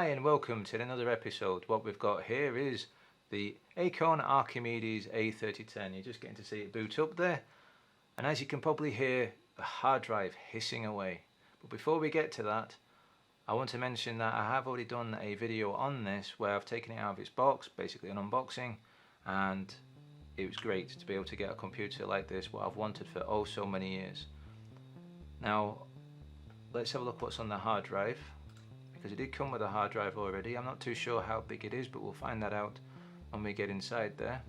Hi and welcome to another episode. What we've got here is the Acorn Archimedes A3010. You're just getting to see it boot up there. And as you can probably hear, the hard drive hissing away. But before we get to that, I want to mention that I have already done a video on this where I've taken it out of its box, basically an unboxing, and it was great to be able to get a computer like this, what I've wanted for oh so many years. Now, let's have a look what's on the hard drive, because it did come with a hard drive already. I'm not too sure how big it is, but we'll find that out when we get inside there.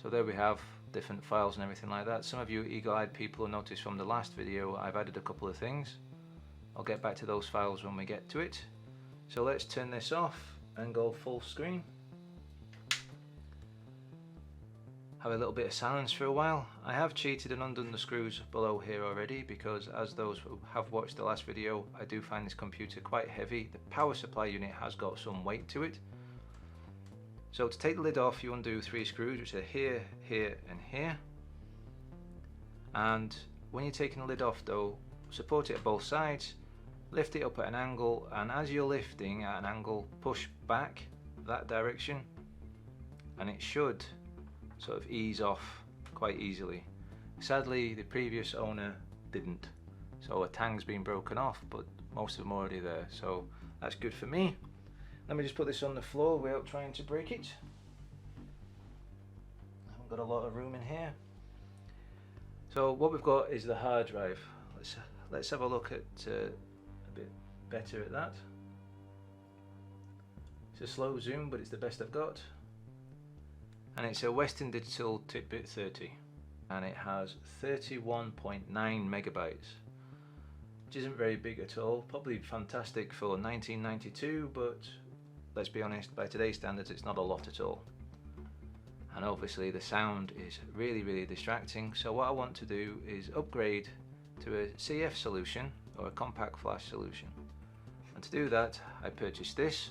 So there we have different files and everything like that. Some of you eagle-eyed people will notice from the last video I've added a couple of things. I'll get back to those files when we get to it. So let's turn this off and go full screen. Have a little bit of silence for a while. I have cheated and undone the screws below here already, because as those who have watched the last video, I do find this computer quite heavy. The power supply unit has got some weight to it. So to take the lid off, you undo 3 screws, which are here, here and here. And when you're taking the lid off though, support it at both sides, lift it up at an angle, and as you're lifting at an angle, push back that direction and it should sort of ease off quite easily. Sadly, the previous owner didn't, so a tang's been broken off, but most of them are already there, so that's good for me. Let me just put this on the floor without trying to break it. I haven't got a lot of room in here. So what we've got is the hard drive. Let's have a look at a bit better at that. It's a slow zoom, but it's the best I've got. And it's a Western Digital Titbit 30, and it has 31.9 megabytes, which isn't very big at all. Probably fantastic for 1992, but let's be honest, by today's standards it's not a lot at all. And obviously the sound is really distracting, so what I want to do is upgrade to a CF solution or a compact flash solution. And to do that, I purchased this.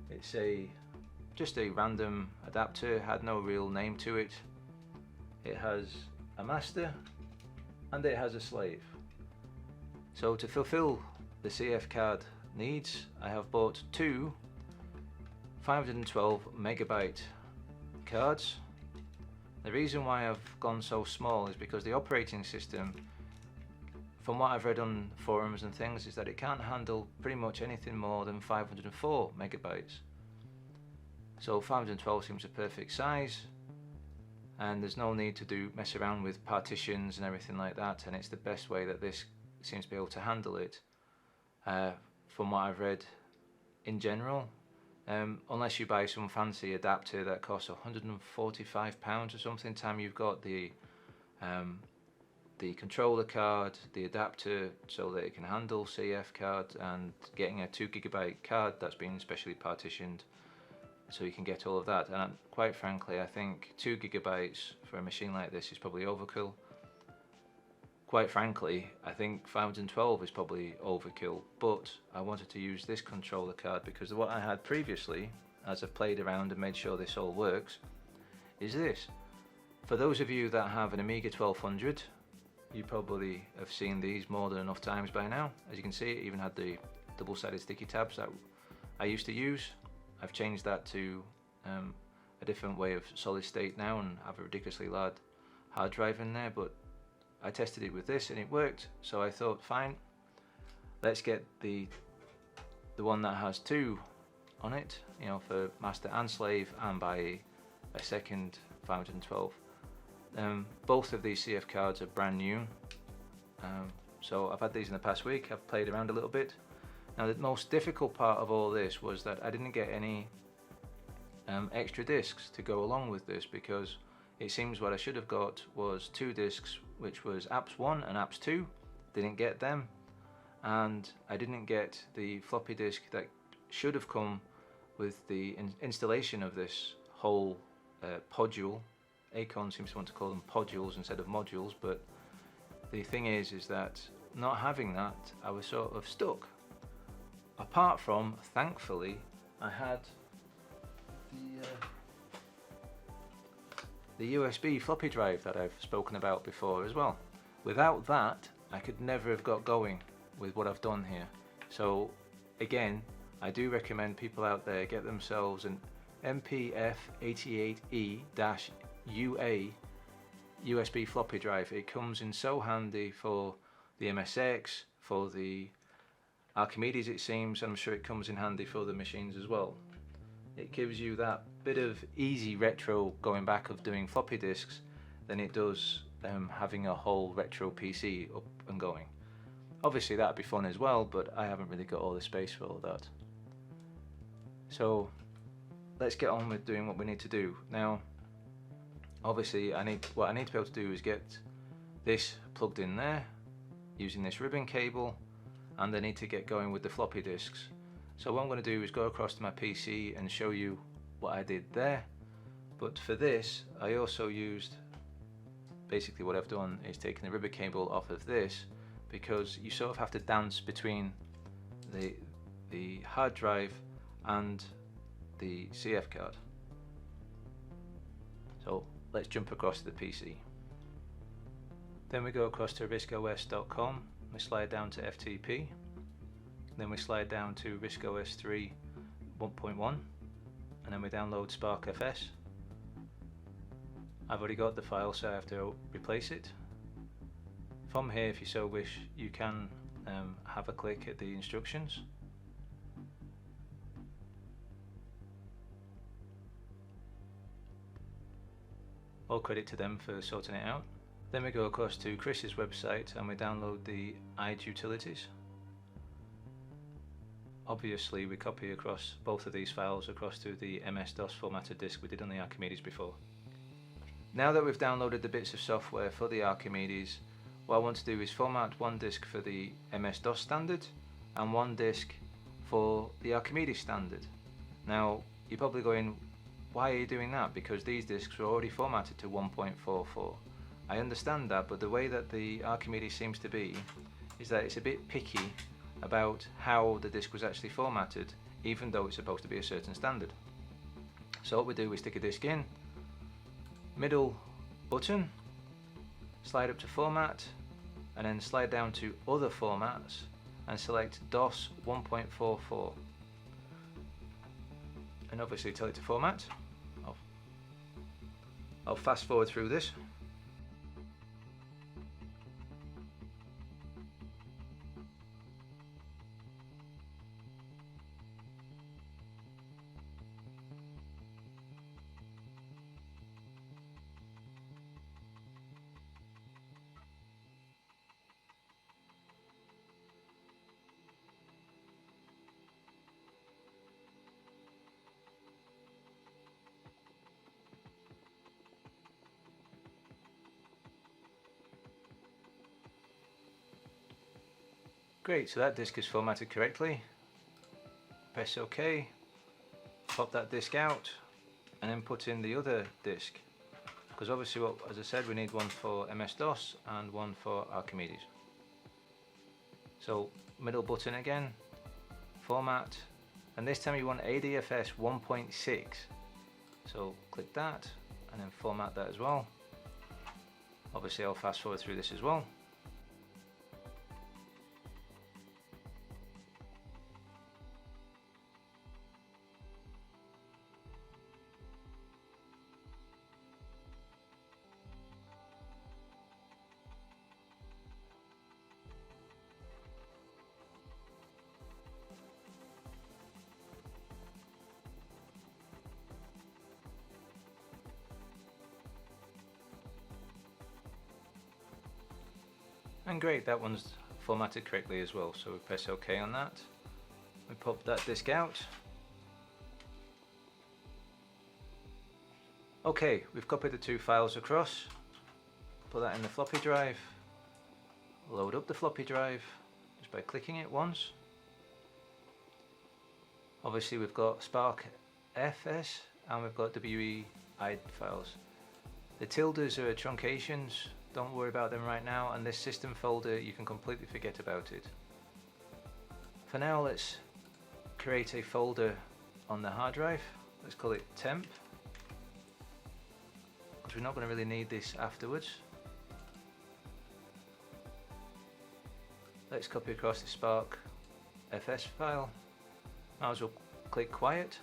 It's just a random adapter, had no real name to it. It has a master and it has a slave. So to fulfill the CF card needs, I have bought 2 512 megabyte cards. The reason why I've gone so small is because the operating system, from what I've read on forums and things, is that it can't handle pretty much anything more than 504 megabytes. So 512 seems a perfect size, and there's no need to mess around with partitions and everything like that, and it's the best way that this seems to be able to handle it, from what I've read in general. Unless you buy some fancy adapter that costs £145 or something, time you've got the controller card, the adapter so that it can handle CF card, and getting a 2 GB card that's been specially partitioned so you can get all of that. And quite frankly, I think 2 GB for a machine like this is probably overkill. Quite frankly, I think 512 is probably overkill, but I wanted to use this controller card because what I had previously, as I've played around and made sure this all works, is this. For those of you that have an Amiga 1200, you probably have seen these more than enough times by now. As you can see, it even had the double-sided sticky tabs that I used to use. I've changed that to a different way of solid state now and have a ridiculously large hard drive in there, but I tested it with this and it worked, so I thought fine, let's get the one that has 2 on it, you know, for master and slave, and buy a second 512. Both of these CF cards are brand new, so I've had these in the past week. I've played around a little bit. Now the most difficult part of all this was that I didn't get any extra discs to go along with this, because it seems what I should have got was 2 discs, which was apps 1 and apps 2. Didn't get them, and I didn't get the floppy disk that should have come with the installation of this whole podule. Acorn seems to want to call them podules instead of modules, but the thing is that not having that, I was sort of stuck. Apart from, thankfully, I had the USB floppy drive that I've spoken about before as well. Without that, I could never have got going with what I've done here. So again, I do recommend people out there get themselves an MPF 88E-UA USB floppy drive. It comes in so handy for the MSX, for the Archimedes it seems, and I'm sure it comes in handy for the machines as well. It gives you that bit of easy retro going back of doing floppy disks than it does having a whole retro PC up and going. Obviously that'd be fun as well, but I haven't really got all the space for all that. So let's get on with doing what we need to do. Now obviously what I need to be able to do is get this plugged in there using this ribbon cable, and I need to get going with the floppy disks. So what I'm going to do is go across to my PC and show you what I did there. But for this I also used, basically what I've done is taken the ribbon cable off of this, because you sort of have to dance between the hard drive and the CF card. So let's jump across to the PC. Then we go across to riscos.com, we slide down to FTP, then we slide down to riscos 3 1.1, and then we download SparkFS. I've already got the file, so I have to replace it. From here, if you so wish, you can have a click at the instructions. All credit to them for sorting it out. Then we go across to Chris's website and we download the IDE Utilities. Obviously we copy across both of these files across to the MS-DOS formatted disk we did on the Archimedes before. Now that we've downloaded the bits of software for the Archimedes, what I want to do is format one disk for the MS-DOS standard and one disk for the Archimedes standard. Now you're probably going, why are you doing that? Because these disks were already formatted to 1.44. I understand that, but the way that the Archimedes seems to be is that it's a bit picky about how the disk was actually formatted, even though it's supposed to be a certain standard. So what we do is stick a disk in, middle button, slide up to format, and then slide down to other formats and select DOS 1.44. And obviously tell it to format. I'll fast forward through this. Great, so that disk is formatted correctly. Press OK, pop that disk out, and then put in the other disk. Because obviously, as I said, we need one for MS-DOS and one for Archimedes. So middle button again, format, and this time you want ADFS 1.6. So click that, and then format that as well. Obviously, I'll fast forward through this as well. And great, that one's formatted correctly as well, so we press OK on that. We pop that disk out. Okay, we've copied the two files across, put that in the floppy drive, load up the floppy drive just by clicking it once. Obviously we've got SparkFS and we've got WE IDE files. The tildes are truncations. Don't worry about them right now, and this system folder you can completely forget about it. For now, let's create a folder on the hard drive. Let's call it temp, because we're not going to really need this afterwards. Let's copy across the Spark FS file. Might as well click quiet.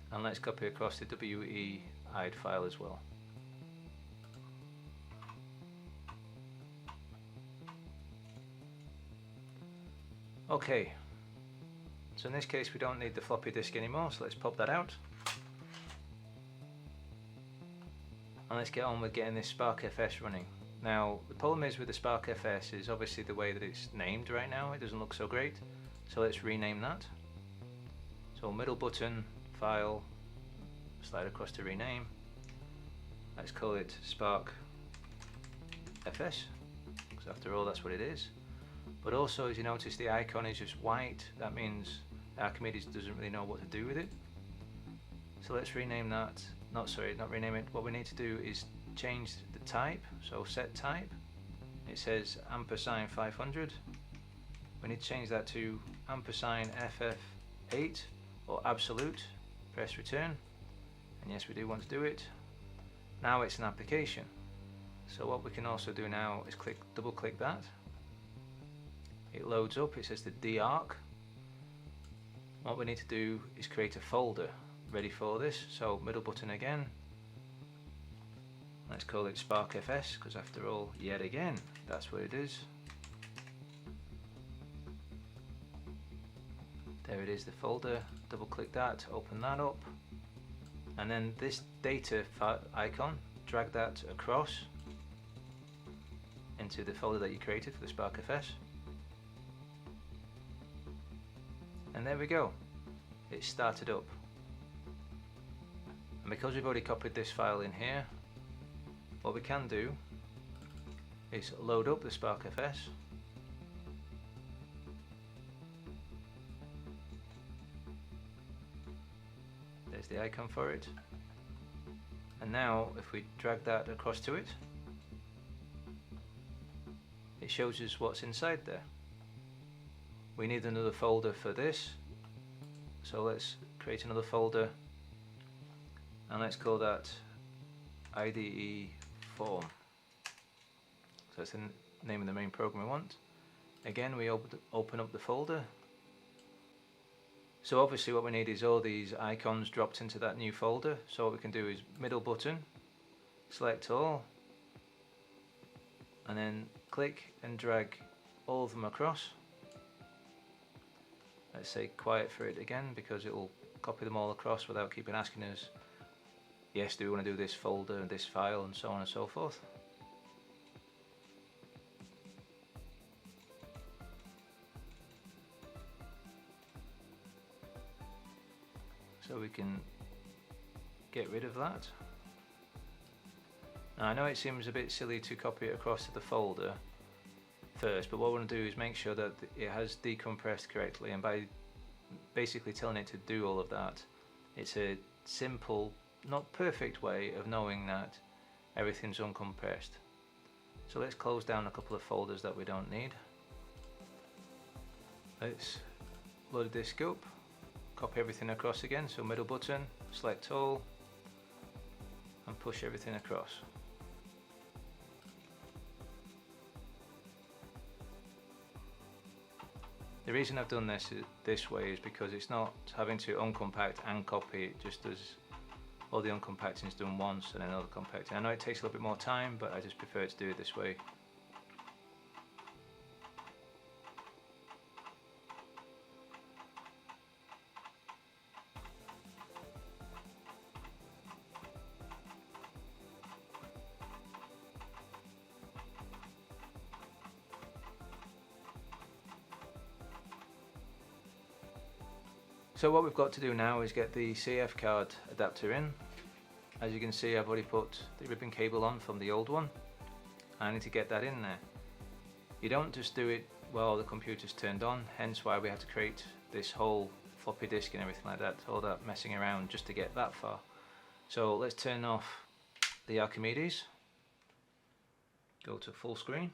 And let's copy across the WE IDE file as well. Okay, so in this case we don't need the floppy disk anymore, so let's pop that out. And let's get on with getting this SparkFS running. Now the problem is with the SparkFS is obviously the way that it's named right now, it doesn't look so great. So let's rename that. So middle button, file, slide across to rename. Let's call it SparkFS, because after all that's what it is. But also, as you notice, the icon is just white. That means Archimedes doesn't really know what to do with it. So let's rename that. Not rename it. What we need to do is change the type. So set type. It says &500. We need to change that to &FF8 or absolute. Press return. And yes, we do want to do it. Now it's an application. So what we can also do now is double click that. It loads up, it says the DArch. What we need to do is create a folder ready for this. So middle button again. Let's call it SparkFS, because after all, yet again, that's what it is. There it is, the folder. Double click that, open that up. And then this data icon, drag that across into the folder that you created for the SparkFS. And there we go, it's started up. And because we've already copied this file in here, what we can do is load up the SparkFS. There's the icon for it. And now if we drag that across to it, it shows us what's inside there. We need another folder for this, so let's create another folder and let's call that IDE form. So that's the name of the main program we want. Again, we open up the folder. So obviously what we need is all these icons dropped into that new folder. So what we can do is middle button, select all, and then click and drag all of them across. Let's say quiet for it again, because it will copy them all across without keeping asking us, yes, do we want to do this folder and this file and so on and so forth. So we can get rid of that. Now I know it seems a bit silly to copy it across to the folder first, but what we want to do is make sure that it has decompressed correctly, and by basically telling it to do all of that, it's a simple, not perfect way of knowing that everything's uncompressed. So let's close down a couple of folders that we don't need. Let's load the disk up, copy everything across again, so middle button, select all, and push everything across. The reason I've done this way is because it's not having to uncompact and copy, it just does all the uncompacting is done once and then all the compacting. I know it takes a little bit more time, but I just prefer to do it this way. So what we've got to do now is get the CF card adapter in. As you can see, I've already put the ribbon cable on from the old one. I need to get that in there. You don't just do it while the computer's turned on, hence why we had to create this whole floppy disk and everything like that, all that messing around just to get that far. So let's turn off the Archimedes, go to full screen,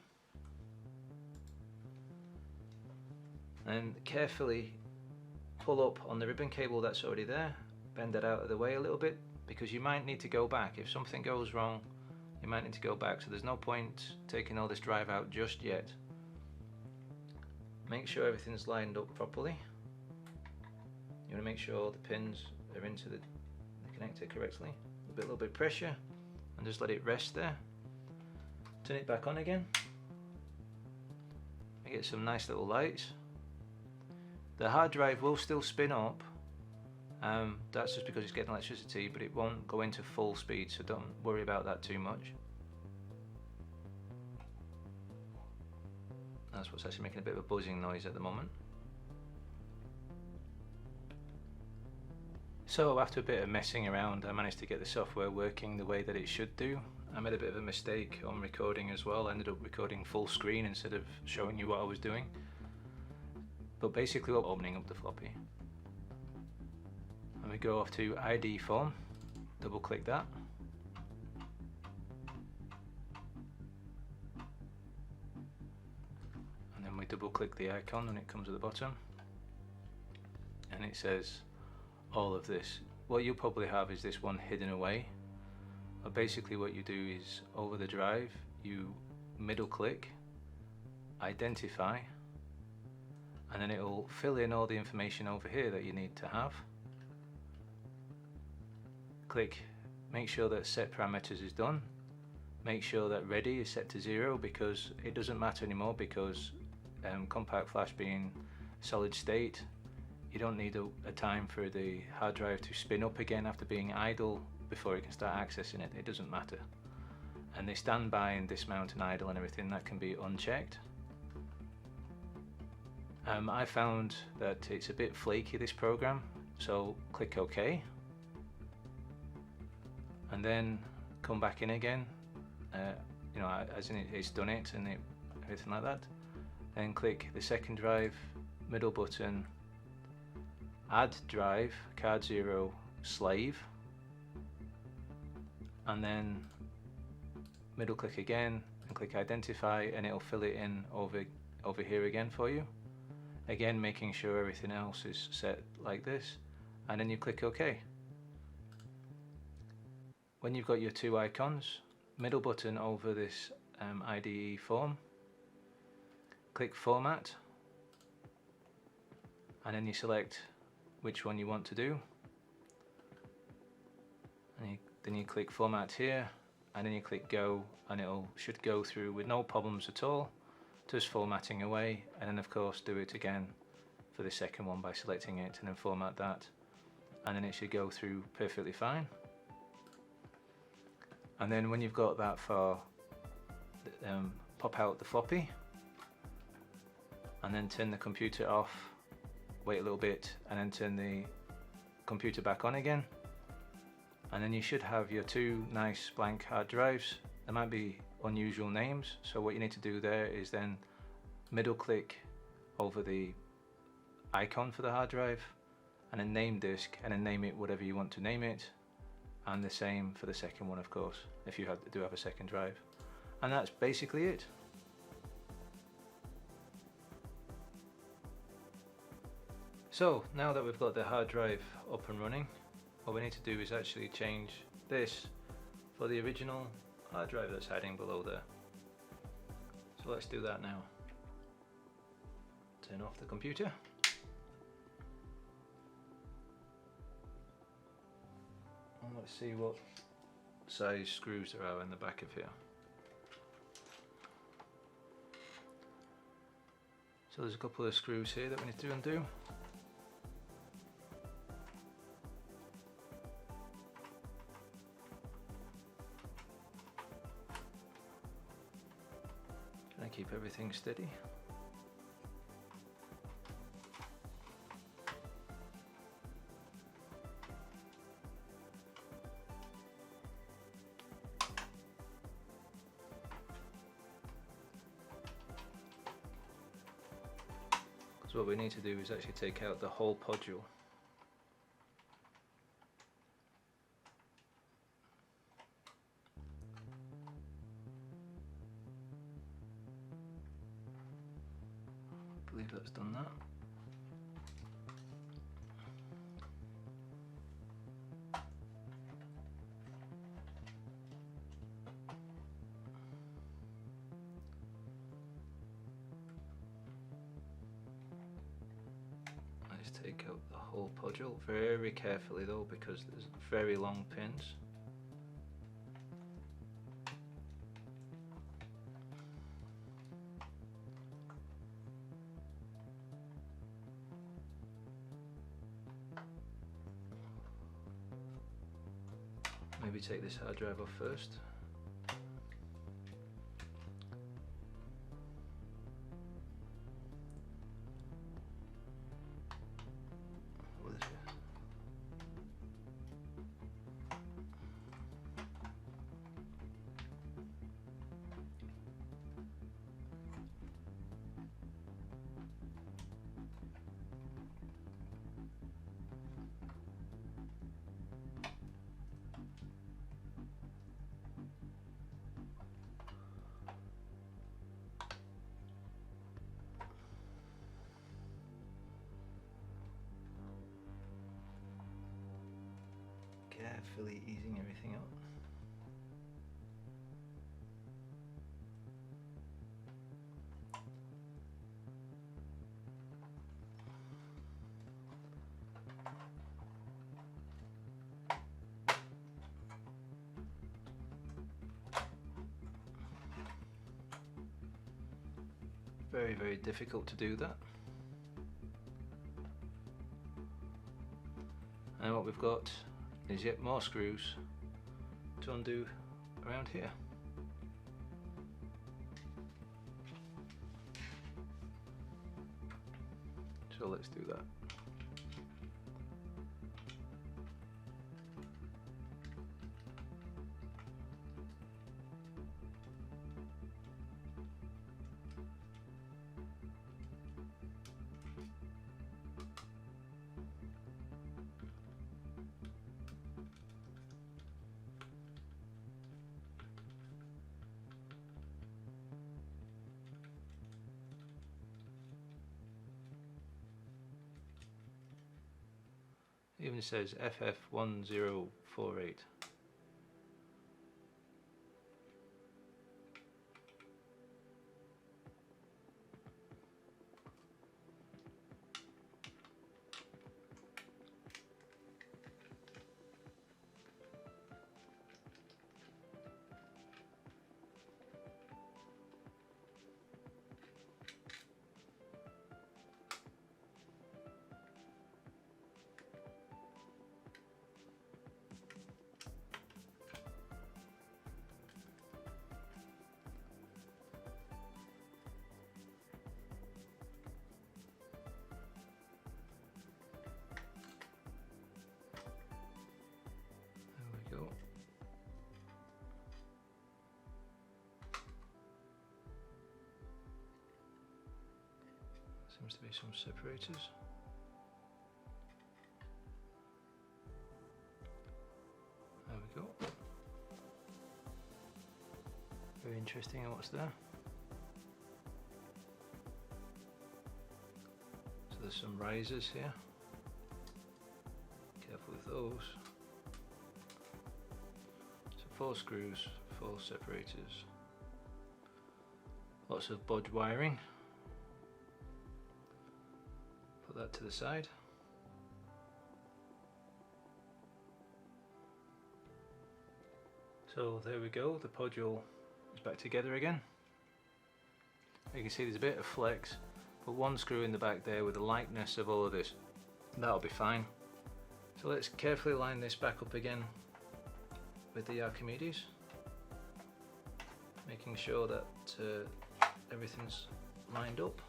and carefully pull up on the ribbon cable that's already there, bend that out of the way a little bit, because you might need to go back. If something goes wrong, you might need to go back, so there's no point taking all this drive out just yet. Make sure everything's lined up properly. You want to make sure the pins are into the connector correctly. A little bit of pressure and just let it rest there. Turn it back on again. You get some nice little lights. The hard drive will still spin up. That's just because it's getting electricity, but it won't go into full speed, so don't worry about that too much. That's what's actually making a bit of a buzzing noise at the moment. So after a bit of messing around, I managed to get the software working the way that it should do. I made a bit of a mistake on recording as well. I ended up recording full screen instead of showing you what I was doing. But basically we're opening up the floppy. And we go off to IDE form, double click that. And then we double click the icon when it comes at the bottom. And it says all of this. What you'll probably have is this one hidden away. But basically what you do is over the drive, you middle click, identify, and then it'll fill in all the information over here that you need to have. Click, make sure that set parameters is done. Make sure that ready is set to 0, because it doesn't matter anymore, because compact flash being solid state, you don't need a time for the hard drive to spin up again after being idle before it can start accessing it. It doesn't matter. And the standby and dismount and idle and everything, that can be unchecked. I found that it's a bit flaky, this program, so click OK. And then come back in again, you know, as in it's done it and everything like that. Then click the second drive, middle button, add drive, card 0, slave, and then middle click again and click identify, and it'll fill it in over here again for you. Again, making sure everything else is set like this, and then you click OK. When you've got your two icons, middle button over this IDE form, click format, and then you select which one you want to do, and then you click format here, and then you click go, and it should go through with no problems at all, just formatting away. And then of course do it again for the second one by selecting it and then format that, and then it should go through perfectly fine. And then when you've got that far, pop out the floppy and then turn the computer off, wait a little bit, and then turn the computer back on again, and then you should have your two nice blank hard drives. There might be unusual names, so what you need to do there is then middle click over the icon for the hard drive and then name disk, and then name it whatever you want to name it, and the same for the second one, of course, if you do have a second drive. And that's basically it. So now that we've got the hard drive up and running, what we need to do is actually change this for the original hard drive that's hiding below there. So let's do that now. Turn off the computer. And let's see what size screws there are in the back of here. So there's a couple of screws here that we need to undo. Trying to keep everything steady. So what we need to do is actually take out the whole module. I believe that's done that. Take out the whole module very carefully though, because there's very long pins. Maybe take this hard drive off first. Carefully easing everything up. Very, very difficult to do that. And what we've got is yet more screws to undo around here. So let's do that. It even says FF1048. Go. Seems to be some separators. There we go. Very interesting what's there. So there's some risers here. Careful with those. 4 screws, 4 separators, lots of bodge wiring. Put that to the side. So there we go, the module is back together again. You can see there's a bit of flex, put 1 screw in the back there with the likeness of all of this. That'll be fine. So let's carefully line this back up again with the Archimedes, making sure that everything's lined up.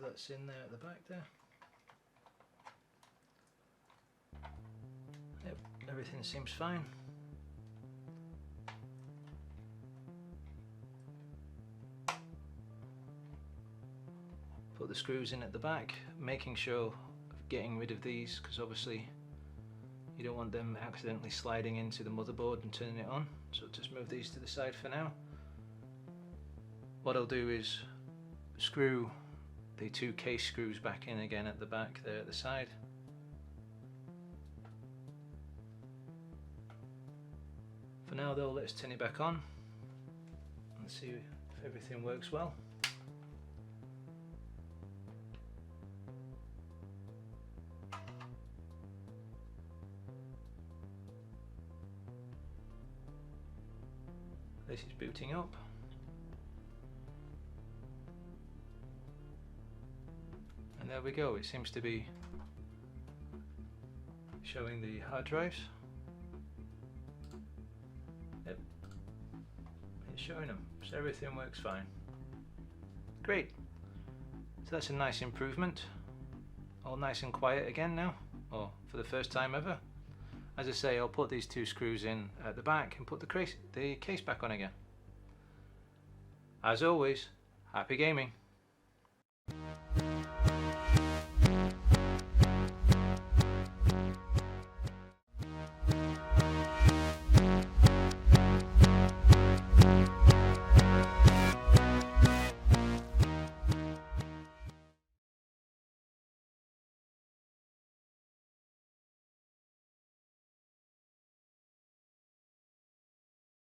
that's in there at the back there. Yep, everything seems fine. Put the screws in at the back, making sure of getting rid of these, because obviously you don't want them accidentally sliding into the motherboard and turning it on. So just move these to the side for now. What I'll do is screw the two case screws back in again at the back there at the side. For now though, let's turn it back on and see if everything works well. This is booting up. And there we go, it seems to be showing the hard drives. Yep, it's showing them, so everything works fine. Great, so that's a nice improvement. All nice and quiet again now, or for the first time ever. As I say, I'll put these two screws in at the back and put the case back on again. As always, happy gaming!